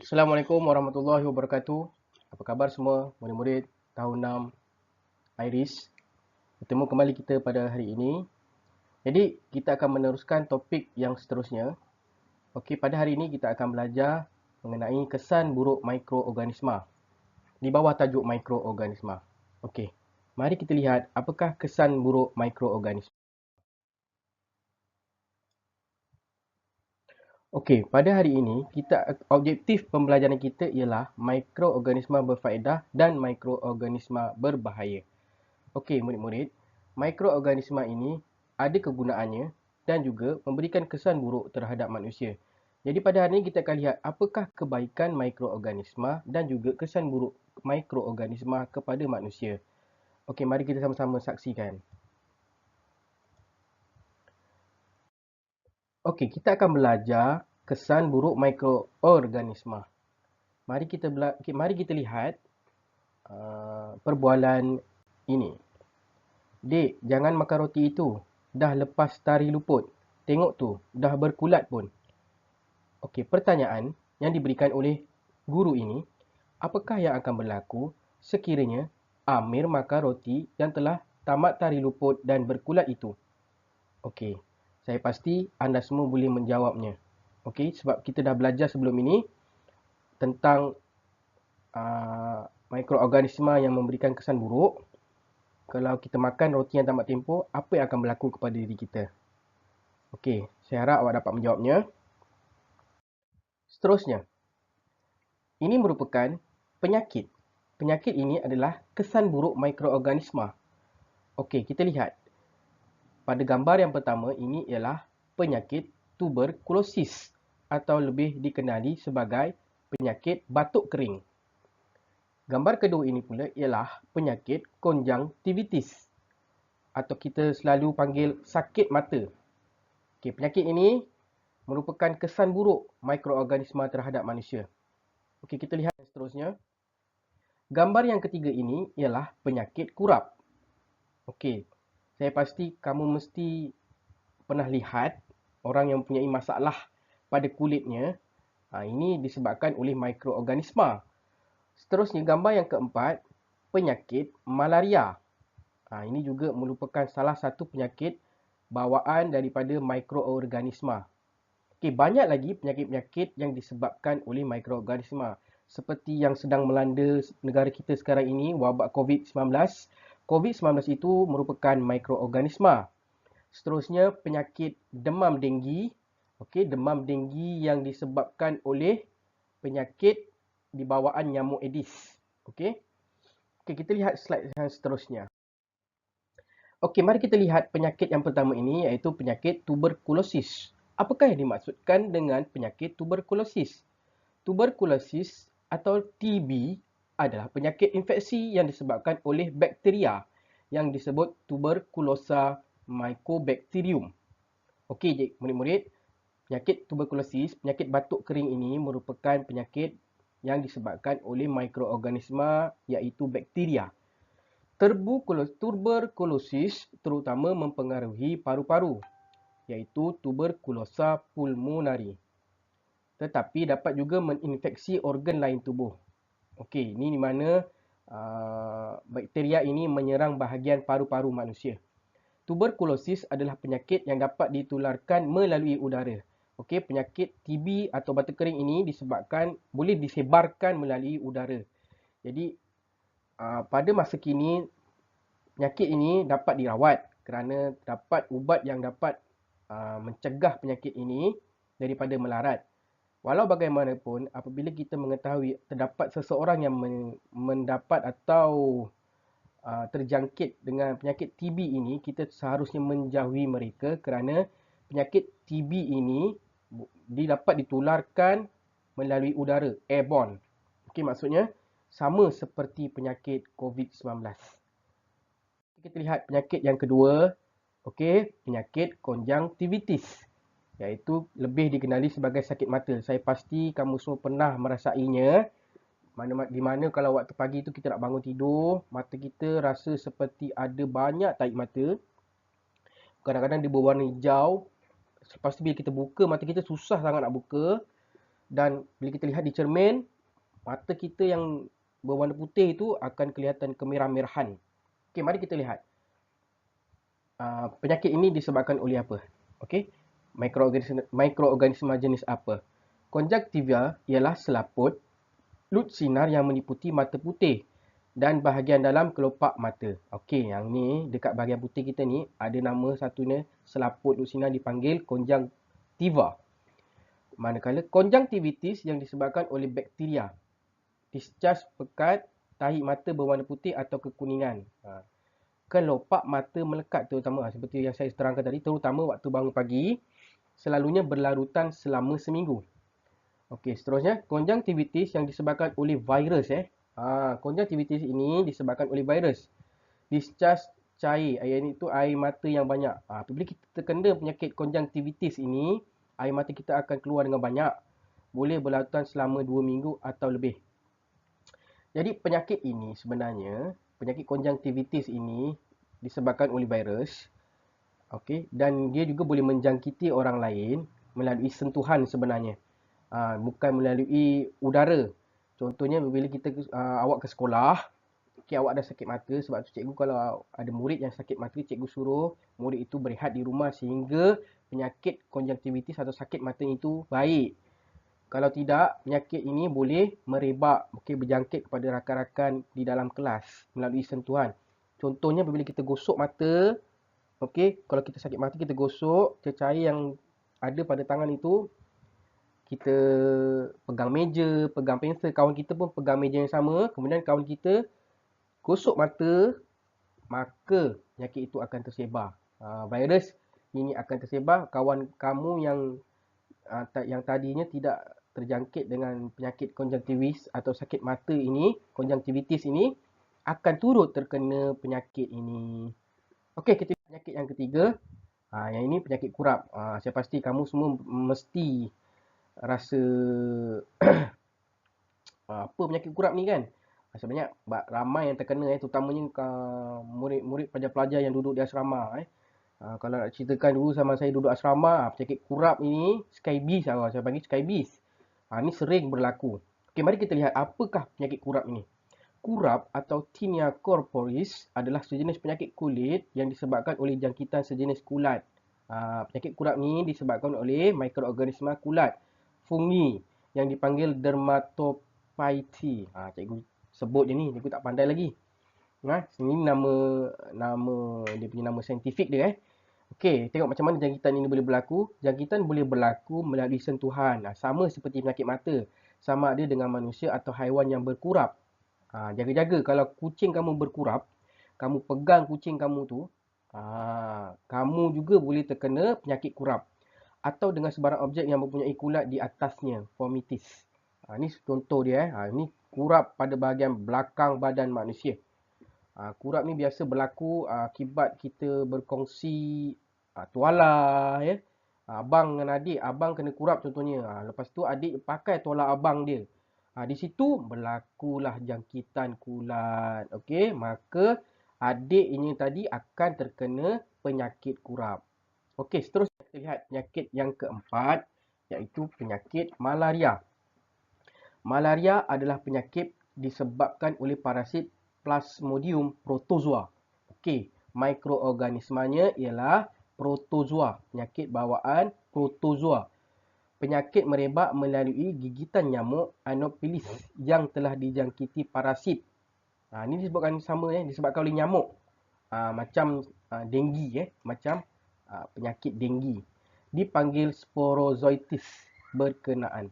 Assalamualaikum warahmatullahi wabarakatuh. Apa khabar semua murid-murid tahun 6 Iris? Bertemu kembali kita pada hari ini. Jadi, kita akan meneruskan topik yang seterusnya. Okey, pada hari ini kita akan belajar mengenai kesan buruk mikroorganisma. Di bawah tajuk mikroorganisma. Okey, mari kita lihat apakah kesan buruk mikroorganisma. Okey, pada hari ini objektif pembelajaran kita ialah mikroorganisma berfaedah dan mikroorganisma berbahaya. Okey, murid-murid, mikroorganisma ini ada kegunaannya dan juga memberikan kesan buruk terhadap manusia. Jadi pada hari ini kita akan lihat apakah kebaikan mikroorganisma dan juga kesan buruk mikroorganisma kepada manusia. Okey, mari kita sama-sama saksikan. Okey, kita akan belajar kesan buruk mikroorganisma. Mari kita lihat perbualan ini. Dek, jangan makan roti itu. Dah lepas tari luput. Tengok tu, dah berkulat pun. Okey, pertanyaan yang diberikan oleh guru ini, apakah yang akan berlaku sekiranya Amir makan roti yang telah tamat tari luput dan berkulat itu? Okey, saya pasti anda semua boleh menjawabnya. Okey, sebab kita dah belajar sebelum ini tentang mikroorganisma yang memberikan kesan buruk. Kalau kita makan roti yang tamat tempoh, apa yang akan berlaku kepada diri kita? Okey, saya harap awak dapat menjawabnya. Seterusnya, ini merupakan penyakit. Penyakit ini adalah kesan buruk mikroorganisma. Okey, kita lihat. Pada gambar yang pertama, ini ialah penyakit tuberkulosis atau lebih dikenali sebagai penyakit batuk kering. Gambar kedua ini pula ialah penyakit konjungtivitis atau kita selalu panggil sakit mata. Okey, penyakit ini merupakan kesan buruk mikroorganisma terhadap manusia. Okey, kita lihat seterusnya. Gambar yang ketiga ini ialah penyakit kurap. Okey, saya pasti kamu mesti pernah lihat orang yang mempunyai masalah pada kulitnya. Ini disebabkan oleh mikroorganisma. Seterusnya, gambar yang keempat, penyakit malaria. Ini juga merupakan salah satu penyakit bawaan daripada mikroorganisma. Okey, banyak lagi penyakit-penyakit yang disebabkan oleh mikroorganisma. Seperti yang sedang melanda negara kita sekarang ini, wabak COVID-19. COVID-19 itu merupakan mikroorganisma. Seterusnya, penyakit demam denggi. Okey, demam denggi yang disebabkan oleh penyakit di bawaan nyamuk Aedes. Okey. Okey, kita lihat slide yang seterusnya. Okey, mari kita lihat penyakit yang pertama ini iaitu penyakit tuberkulosis. Apakah yang dimaksudkan dengan penyakit tuberkulosis? Tuberkulosis atau TB adalah penyakit infeksi yang disebabkan oleh bakteria yang disebut Tuberculosa mycobacterium. Okey, murid-murid, penyakit tuberkulosis, penyakit batuk kering ini merupakan penyakit yang disebabkan oleh mikroorganisma iaitu bakteria. Tuberkulosis terutama mempengaruhi paru-paru iaitu Tuberculosa pulmonari. Tetapi dapat juga menginfeksi organ lain tubuh. Okey, ini di mana bakteria ini menyerang bahagian paru-paru manusia. Tuberkulosis adalah penyakit yang dapat ditularkan melalui udara. Okey, penyakit TB atau batuk kering ini boleh disebarkan melalui udara. Jadi pada masa kini penyakit ini dapat dirawat kerana dapat ubat yang dapat mencegah penyakit ini daripada melarat. Walau bagaimanapun, apabila kita mengetahui terdapat seseorang yang mendapat atau terjangkit dengan penyakit TB ini, kita seharusnya menjauhi mereka kerana penyakit TB ini dapat ditularkan melalui udara, airborne. Okey, maksudnya sama seperti penyakit COVID-19. Kita lihat penyakit yang kedua, okey, penyakit konjungtivitis, iaitu lebih dikenali sebagai sakit mata. Saya pasti kamu semua pernah merasainya. Di mana kalau waktu pagi tu kita nak bangun tidur, mata kita rasa seperti ada banyak tahi mata. Kadang-kadang dia berwarna hijau. Lepas tu bila kita buka, mata kita susah sangat nak buka. Dan bila kita lihat di cermin, mata kita yang berwarna putih itu akan kelihatan kemerah-merahan. Okey, mari kita lihat. Penyakit ini disebabkan oleh apa? Okey. Mikroorganisma jenis apa? Konjaktiva ialah selaput lut sinar yang meliputi mata putih dan bahagian dalam kelopak mata. Okey, yang ni dekat bahagian putih kita ni ada nama satunya selaput lut sinar dipanggil konjaktiva. Manakala konjaktivitis yang disebabkan oleh bakteria. Discharge pekat tahi mata berwarna putih atau kekuningan. Kelopak mata melekat terutama seperti yang saya terangkan tadi, terutama waktu bangun pagi, selalunya berlarutan selama seminggu. Okey, seterusnya konjaktivitis yang disebabkan oleh virus. Konjaktivitis ini disebabkan oleh virus. Discharge cair, air itu air mata yang banyak. Apabila kita terkena penyakit konjaktivitis ini, air mata kita akan keluar dengan banyak. Boleh berlarutan selama 2 minggu atau lebih. Jadi penyakit ini sebenarnya, penyakit konjaktivitis ini disebabkan oleh virus. Okey, dan dia juga boleh menjangkiti orang lain melalui sentuhan sebenarnya. Bukan melalui udara. Contohnya bila kita awak ke sekolah, okey, awak dah sakit mata, sebab tu cikgu kalau ada murid yang sakit mata, cikgu suruh murid itu berehat di rumah sehingga penyakit konjaktivitis atau sakit mata itu baik. Kalau tidak, penyakit ini boleh merebak, okey, berjangkit kepada rakan-rakan di dalam kelas melalui sentuhan. Contohnya bila kita gosok mata, okey, kalau kita sakit mata kita gosok, cecair yang ada pada tangan itu, kita pegang meja, pegang pensel, kawan kita pun pegang meja yang sama, kemudian kawan kita gosok mata, maka penyakit itu akan tersebar. Virus ini akan tersebar. Kawan kamu yang tadinya tidak terjangkit dengan penyakit konjaktivitis atau sakit mata ini, konjaktivitis ini, akan turut terkena penyakit ini. Okey, kita lihat penyakit yang ketiga. Yang ini penyakit kurap. Saya pasti kamu semua mesti rasa apa penyakit kurap ni kan. Sebenarnya ramai yang terkena, terutamanya murid-murid pelajar-pelajar yang duduk di asrama. Kalau nak ceritakan dulu sama saya duduk asrama, penyakit kurap ini scabies, saya panggil scabies. Ini sering berlaku. Okey, mari kita lihat apakah penyakit kurap ini. Kurap atau tinea corporis adalah sejenis penyakit kulit yang disebabkan oleh jangkitan sejenis kulat. Penyakit kurap ni disebabkan oleh mikroorganisma kulat, fungi yang dipanggil dermatophyti. Cikgu sebut je ni, cikgu tak pandai lagi. Ini nama dia punya nama saintifik dia. Okey, tengok macam mana jangkitan ini boleh berlaku. Jangkitan boleh berlaku melalui sentuhan. Sama seperti penyakit mata. Sama ada dengan manusia atau haiwan yang berkurap. Jaga-jaga kalau kucing kamu berkurap, kamu pegang kucing kamu tu, kamu juga boleh terkena penyakit kurap. Atau dengan sebarang objek yang mempunyai kulat di atasnya, fomitis. Ini contoh dia. Ini kurap pada bahagian belakang badan manusia. Kurap ni biasa berlaku akibat kita berkongsi tuala, ya. Abang dengan adik, abang kena kurap contohnya. Lepas tu adik pakai tuala abang dia. Di situ berlakulah jangkitan kulat. Okey, maka adik ini tadi akan terkena penyakit kurap. Okey, seterusnya kita lihat penyakit yang keempat, iaitu penyakit malaria. Malaria adalah penyakit disebabkan oleh parasit Plasmodium protozoa. Okey, mikroorganismanya ialah protozoa, penyakit bawaan protozoa. Penyakit merebak melalui gigitan nyamuk Anopheles yang telah dijangkiti parasit. Ini disebabkan sama, disebabkan oleh nyamuk. Macam denggi, macam penyakit denggi. Dipanggil sporozoitis berkenaan.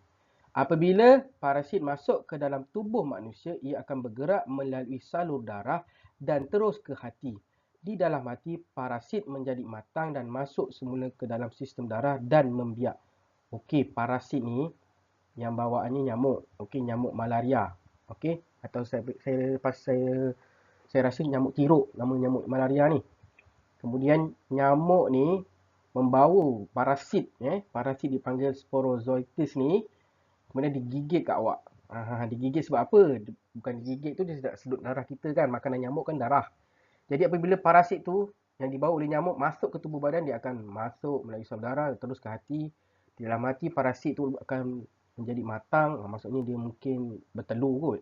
Apabila parasit masuk ke dalam tubuh manusia, ia akan bergerak melalui salur darah dan terus ke hati. Di dalam hati, parasit menjadi matang dan masuk semula ke dalam sistem darah dan membiak. Okey, parasit ni yang bawaannya nyamuk. Okey, nyamuk malaria. Okey, atau saya rasa nyamuk tiruk, nama nyamuk malaria ni. Kemudian nyamuk ni membawa parasit, parasit dipanggil sporozoitis ni, kemudian digigit kat awak. Digigit sebab apa? Bukan digigit tu dia tidak sedut darah kita kan, makanan nyamuk kan darah. Jadi apabila parasit tu yang dibawa oleh nyamuk masuk ke tubuh badan, dia akan masuk melalui salur darah terus ke hati. Di dalam hati parasit tu akan menjadi matang, maksudnya dia mungkin bertelur kot.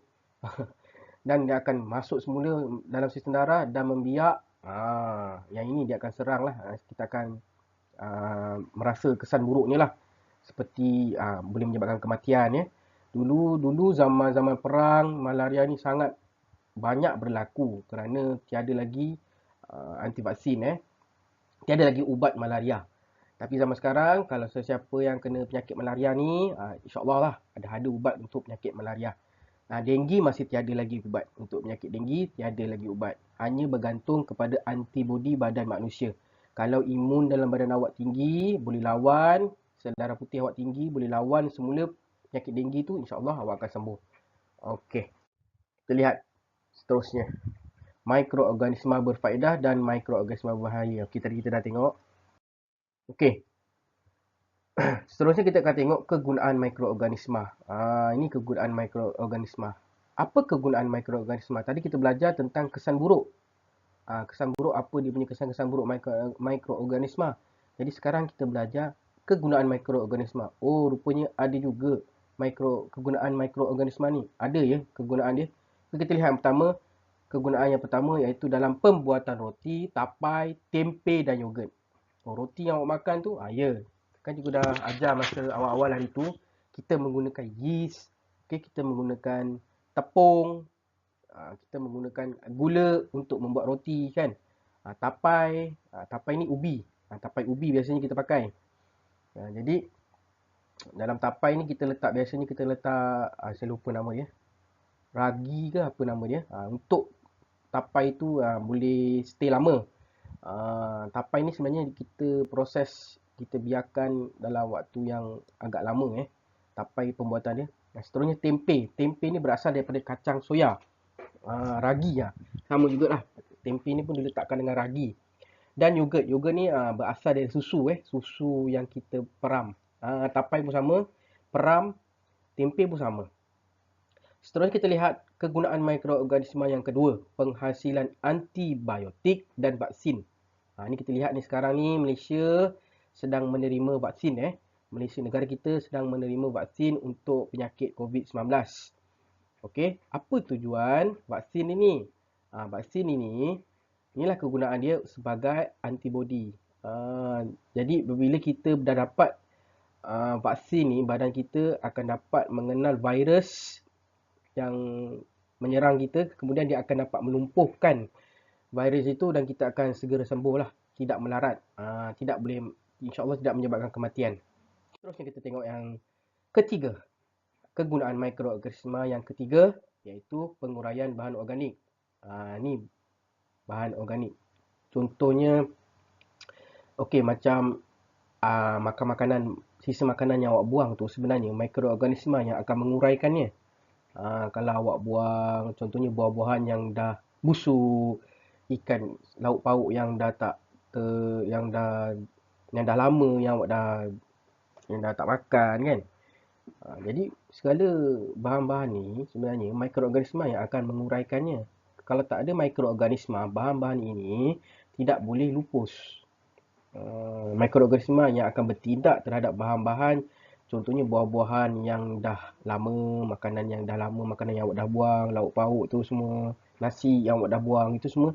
Dan dia akan masuk semula dalam sistem darah dan membiak. Yang ini dia akan serang lah. Kita akan merasa kesan buruknya lah. Seperti boleh menyebabkan kematian ya. Dulu zaman-zaman perang, malaria ni sangat banyak berlaku kerana tiada lagi anti vaksin tiada lagi ubat malaria. Tapi zaman sekarang kalau sesiapa yang kena penyakit malaria ni, insya-Allah lah ada ubat untuk penyakit malaria. Denggi masih tiada lagi ubat. Untuk penyakit denggi tiada lagi ubat. Hanya bergantung kepada antibodi badan manusia. Kalau imun dalam badan awak tinggi, boleh lawan, sel darah putih awak tinggi, boleh lawan semula penyakit denggi tu, insya-Allah awak akan sembuh. Okey, kita lihat seterusnya. Mikroorganisma berfaedah dan mikroorganisma berbahaya. Okey, tadi kita dah tengok. Okey, seterusnya kita akan tengok kegunaan mikroorganisma. Ini kegunaan mikroorganisma. Apa kegunaan mikroorganisma? Tadi kita belajar tentang kesan buruk. Kesan buruk apa dia punya kesan-kesan buruk mikroorganisma. Jadi sekarang kita belajar kegunaan mikroorganisma. Oh, rupanya ada juga kegunaan mikroorganisma ni. Ada ya kegunaan dia. Kita lihat yang pertama, kegunaan yang pertama iaitu dalam pembuatan roti, tapai, tempe dan yogurt. Roti yang awak makan tu, ya. Kan cikgu dah ajar masa awal-awal hari tu, kita menggunakan yeast, kita menggunakan tepung, kita menggunakan gula untuk membuat roti kan. Tapai ni ubi. Tapai ubi biasanya kita pakai. Jadi dalam tapai ni biasanya kita letak, saya lupa nama dia. Ragi ke apa nama dia. Untuk tapai tu boleh stay lama. Tapai ni sebenarnya kita biarkan dalam waktu yang agak lama tapai pembuatan dia. Seterusnya tempe. Tempe ni berasal daripada kacang soya. Ragi sama jugalah. Tempe ni pun diletakkan dengan ragi. Dan yogurt. Yogurt ni berasal dari susu susu yang kita peram. Tapai pun sama, peram, tempe pun sama. Seterusnya kita lihat kegunaan mikroorganisma yang kedua, penghasilan antibiotik dan vaksin. Ini kita lihat ni sekarang ni Malaysia sedang menerima vaksin Malaysia negara kita sedang menerima vaksin untuk penyakit COVID-19. Okey, apa tujuan vaksin ini? Vaksin ini inilah kegunaan dia sebagai antibodi. Jadi bila kita dah dapat vaksin ni, badan kita akan dapat mengenal virus yang menyerang kita, kemudian dia akan dapat melumpuhkan virus itu dan kita akan segera sembuh lah, tidak melarat, tidak boleh, insya-Allah tidak menyebabkan kematian. Terusnya kita tengok yang ketiga, kegunaan mikroorganisma yang ketiga iaitu penguraian bahan organik. Ni bahan organik. Contohnya, okey, macam makan makanan, sisa makanan yang awak buang tu sebenarnya mikroorganisma yang akan menguraikannya. Kalau awak buang contohnya buah-buahan yang dah busuk, ikan lauk pauk yang dah tak yang dah lama yang awak dah tak makan kan. Jadi segala bahan-bahan ni sebenarnya mikroorganisma yang akan menguraikannya. Kalau tak ada mikroorganisma, bahan-bahan ini tidak boleh lupus. Mikroorganisma yang akan bertindak terhadap bahan-bahan, contohnya buah-buahan yang dah lama, makanan yang dah lama, makanan yang awak dah buang, lauk pauk tu semua, nasi yang awak dah buang itu semua.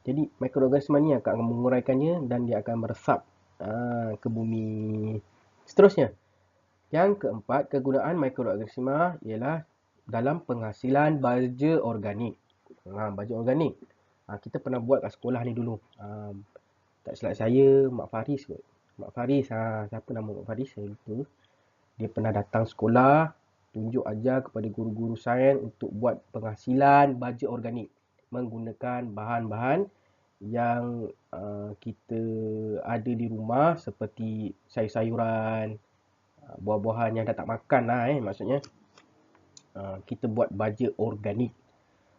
Jadi mikroorganisma ni akan menguraikannya dan dia akan meresap ke bumi. Seterusnya, yang keempat, kegunaan mikroorganisma ialah dalam penghasilan baja organik. Baja organik. Kita pernah buat kat sekolah ni dulu. Tak silap saya, Mak Faris kot. Mak Faris, siapa nama Mak Faris? Saya lupa. Dia pernah datang sekolah, tunjuk ajar kepada guru-guru sains untuk buat penghasilan baja organik. Menggunakan bahan-bahan yang kita ada di rumah seperti sayur-sayuran, buah-buahan yang dah tak makan lah maksudnya. Kita buat baja organik.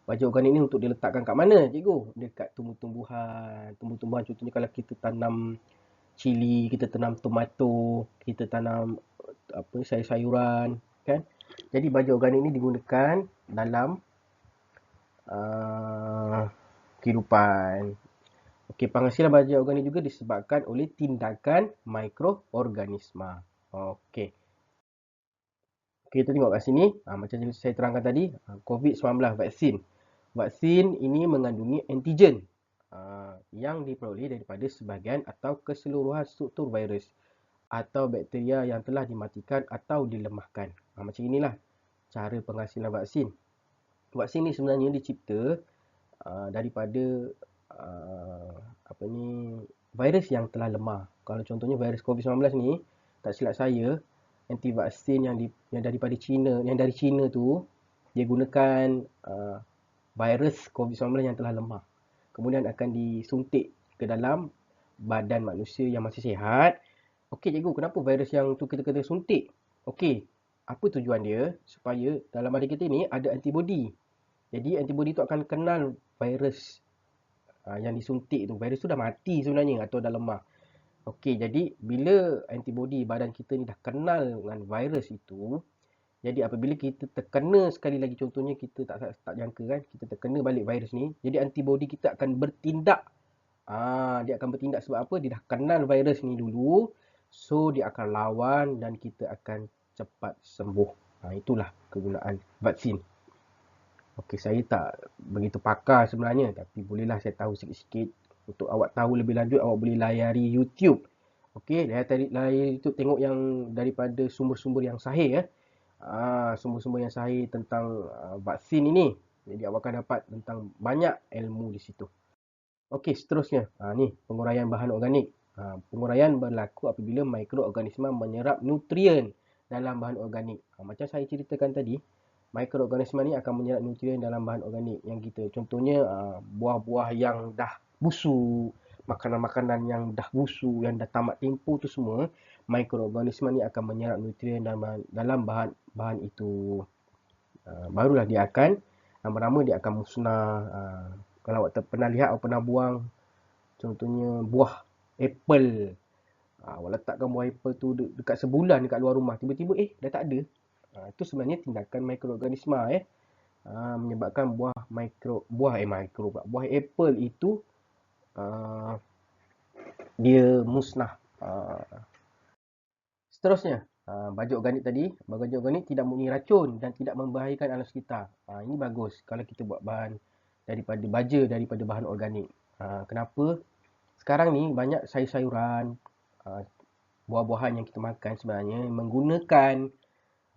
Baja organik ni untuk diletakkan kat mana cikgu? Dekat tumbuh-tumbuhan. Tumbuh-tumbuhan contohnya kalau kita tanam cili, kita tanam tomato, kita tanam sayur-sayuran kan. Jadi baja organik ni digunakan dalam kehidupan. Okey, penghasilan baja organik juga disebabkan oleh tindakan mikroorganisma. Okey. Okey, kita tengok kat sini, macam yang saya terangkan tadi, COVID-19 vaksin. Vaksin ini mengandungi antigen yang diperoleh daripada sebahagian atau keseluruhan struktur virus atau bakteria yang telah dimatikan atau dilemahkan. Macam inilah cara penghasilan vaksin. Vaksin ni sebenarnya dicipta daripada uh, apa ni virus yang telah lemah. Kalau contohnya virus COVID-19 ni, tak silap saya, anti vaksin yang daripada China, yang dari China tu, dia gunakan virus COVID-19 yang telah lemah. Kemudian akan disuntik ke dalam badan manusia yang masih sihat. Okey cikgu, kenapa virus yang tu kita kena suntik? Okey, apa tujuan dia? Supaya dalam badan kita ni ada antibody. Jadi antibody tu akan kenal virus yang disuntik tu. Virus tu dah mati sebenarnya atau dah lemah. Okey, jadi bila antibody badan kita ni dah kenal dengan virus itu, jadi apabila kita terkena sekali lagi, contohnya kita tak jangka kan, kita terkena balik virus ni, jadi antibody kita akan bertindak. Dia akan bertindak sebab apa? Dia dah kenal virus ni dulu, so dia akan lawan dan kita akan cepat sembuh. Itulah kegunaan vaksin. Okey, saya tak begitu pakar sebenarnya, tapi bolehlah saya tahu sikit-sikit. Untuk awak tahu lebih lanjut, awak boleh layari YouTube. Okey, layari YouTube, tengok yang daripada sumber-sumber yang sahih. Sumber-sumber yang sahih tentang vaksin ini. Jadi awak akan dapat tentang banyak ilmu di situ. Okey, seterusnya. Ni penguraian bahan organik. Penguraian berlaku apabila mikroorganisma menyerap nutrien dalam bahan organik. Macam saya ceritakan tadi, mikroorganisma ni akan menyerap nutrien dalam bahan organik yang kita. Contohnya buah-buah yang dah busuk, makanan-makanan yang dah busuk, yang dah tamat tempoh tu semua, mikroorganisma ni akan menyerap nutrien dalam bahan itu. Barulah dia akan lama-lama dia akan musnah. Kalau awak pernah lihat, awak pernah buang contohnya buah apple. Awak letakkan buah apple tu dekat sebulan dekat luar rumah, tiba-tiba dah tak ada. Itu sebenarnya tindakan mikroorganisma menyebabkan buah apple itu dia musnah. Seterusnya, baju organik tadi, baju organik tidak mempunyai racun dan tidak membahayakan alam sekitar. Ini bagus kalau kita buat bahan daripada bahan organik. Kenapa? Sekarang ni banyak sayur-sayuran, buah-buahan yang kita makan sebenarnya menggunakan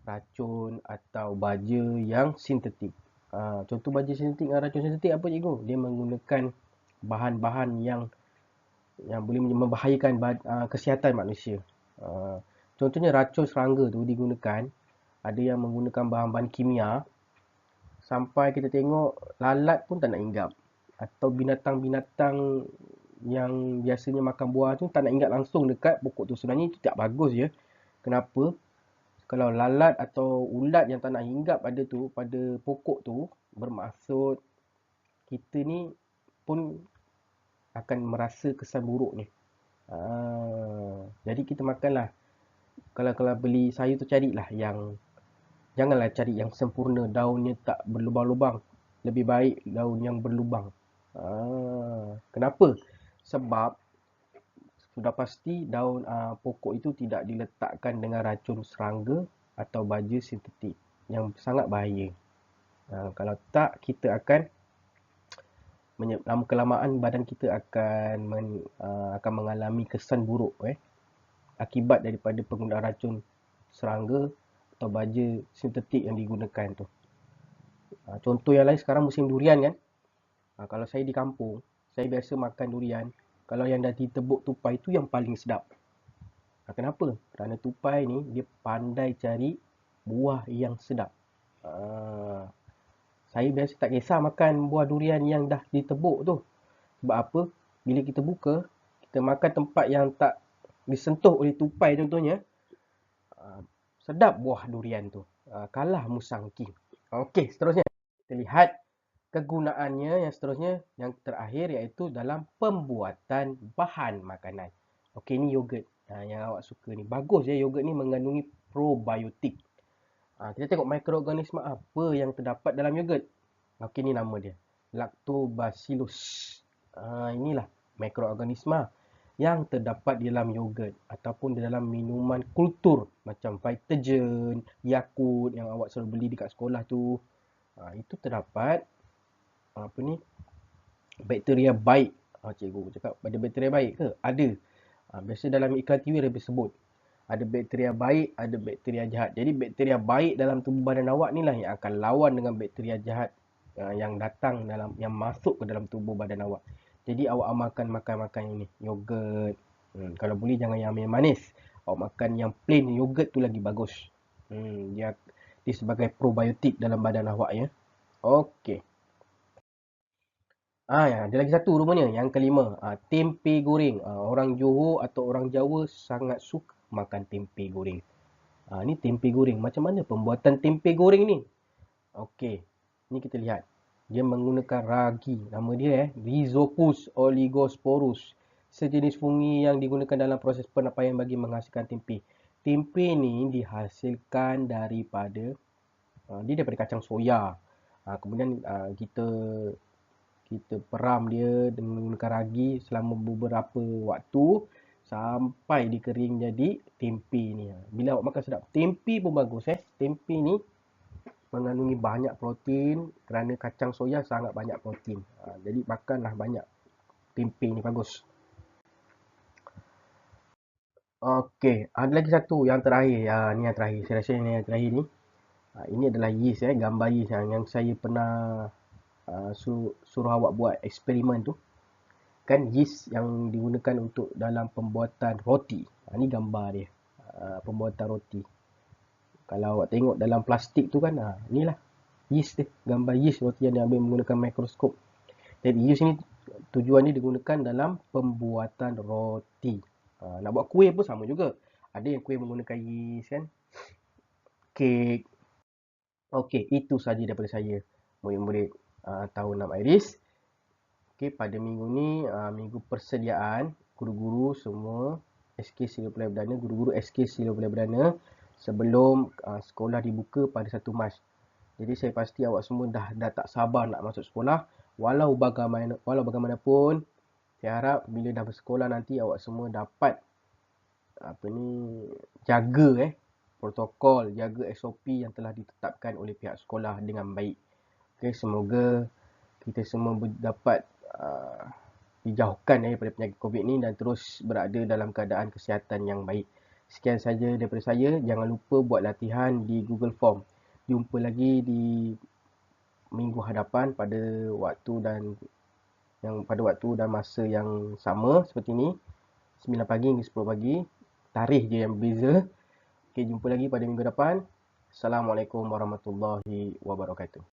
racun atau baja yang sintetik. Contoh baja sintetik dan racun sintetik apa cikgu? Dia menggunakan bahan-bahan yang boleh membahayakan kesihatan manusia. Contohnya racun serangga tu digunakan, ada yang menggunakan bahan-bahan kimia, sampai kita tengok lalat pun tak nak hinggap. Atau binatang-binatang yang biasanya makan buah tu tak nak hinggap langsung dekat pokok tu. Sebenarnya itu tak bagus je. Kenapa? Kalau lalat atau ulat yang tak nak hinggap pada pokok tu, bermaksud kita ni pun akan merasa kesan buruk ni. Jadi kita makanlah. Kalau beli sayur tu carilah janganlah cari yang sempurna, daunnya tak berlubang-lubang. Lebih baik daun yang berlubang. Kenapa? Sebab sudah pasti daun pokok itu tidak diletakkan dengan racun serangga atau baja sintetik yang sangat bahaya. Kalau tak, kita akan lama kelamaan badan kita akan mengalami kesan buruk akibat daripada penggunaan racun serangga atau baja sintetik yang digunakan tu. Contoh yang lain, sekarang musim durian kan. Kalau saya di kampung, saya biasa makan durian. Kalau yang dah ditebuk tupai tu yang paling sedap. Kenapa? Kerana tupai ni dia pandai cari buah yang sedap. Saya biasa tak kisah makan buah durian yang dah ditebuk tu. Sebab apa? Bila kita buka, kita makan tempat yang tak disentuh oleh tupai contohnya, sedap buah durian tu. Kalah musangking. Okey, seterusnya. Kita lihat kegunaannya yang seterusnya, yang terakhir, iaitu dalam pembuatan bahan makanan. Okey, ni yogurt yang awak suka ni. Bagus ya, yogurt ni mengandungi probiotik. Kita tengok mikroorganisma apa yang terdapat dalam yogurt. Okey, ni nama dia. Lactobacillus. Inilah mikroorganisma yang terdapat di dalam yogurt ataupun di dalam minuman kultur macam Vitagen, Yakult yang awak selalu beli dekat sekolah tu. Itu terdapat apa ni, bakteria baik. Cikgu cakap ada bakteria baik ke? Ada. Biasa dalam iklan TV dia sebut ada bakteria baik, ada bakteria jahat. Jadi bakteria baik dalam tubuh badan awak ni lah yang akan lawan dengan bakteria jahat yang datang yang masuk ke dalam tubuh badan awak. Jadi awak amalkan makan ini, yogurt. Kalau boleh jangan yang manis. Awak makan yang plain yogurt tu lagi bagus. Dia sebagai probiotik dalam badan awak ya. Okey. Ya, ada lagi satu rupanya, yang kelima. Tempe goreng. Orang Johor atau orang Jawa sangat suka makan tempe goreng. Ni tempe goreng. Macam mana pembuatan tempe goreng ni? Okey, ni kita lihat. Dia menggunakan ragi. Nama dia Rhizopus oligosporus. Sejenis fungi yang digunakan dalam proses penapaian bagi menghasilkan tempe. Tempe ni dihasilkan daripada kacang soya. Kemudian kita peram dia dengan menggunakan ragi selama beberapa waktu sampai dia kering jadi tempe ni. Bila awak makan sedap. Tempe pun bagus Tempe ni mengandungi banyak protein kerana kacang soya sangat banyak protein. Jadi makanlah banyak. Tempe ni bagus. Okey, ada lagi satu yang terakhir. Ni yang terakhir. Saya rasa ni yang terakhir ni. Ini adalah yeast gambar yeast yang saya pernah suruh awak buat eksperimen tu. Kan yeast yang digunakan untuk dalam pembuatan roti. Ni gambar dia. Pembuatan roti. Kalau awak tengok dalam plastik tu kan, inilah yeast dia. Gambar yeast roti yang diambil menggunakan mikroskop. Jadi yeast ni tujuan ni digunakan dalam pembuatan roti. Nak buat kuih pun sama juga. Ada yang kuih menggunakan yeast kan. Kek. Okey, itu saja daripada saya. Murid-murid tahun 6 Iris. Okey, pada minggu ni, minggu persediaan, guru-guru semua SK Sila Pelajar Perdana, guru-guru SK Sila Pelajar Perdana sebelum sekolah dibuka pada 1 Mac. Jadi saya pasti awak semua dah tak sabar nak masuk sekolah. Walau bagaimanapun, saya harap bila dah bersekolah nanti awak semua dapat jaga protokol, jaga SOP yang telah ditetapkan oleh pihak sekolah dengan baik. Okay, semoga kita semua dapat dijauhkan daripada penyakit COVID ni dan terus berada dalam keadaan kesihatan yang baik. Sekian saja daripada saya. Jangan lupa buat latihan di Google Form. Jumpa lagi di minggu hadapan pada waktu dan masa yang sama seperti ni. 9 pagi hingga 10 pagi. Tarikh je yang berbeza. Okay, jumpa lagi pada minggu depan. Assalamualaikum warahmatullahi wabarakatuh.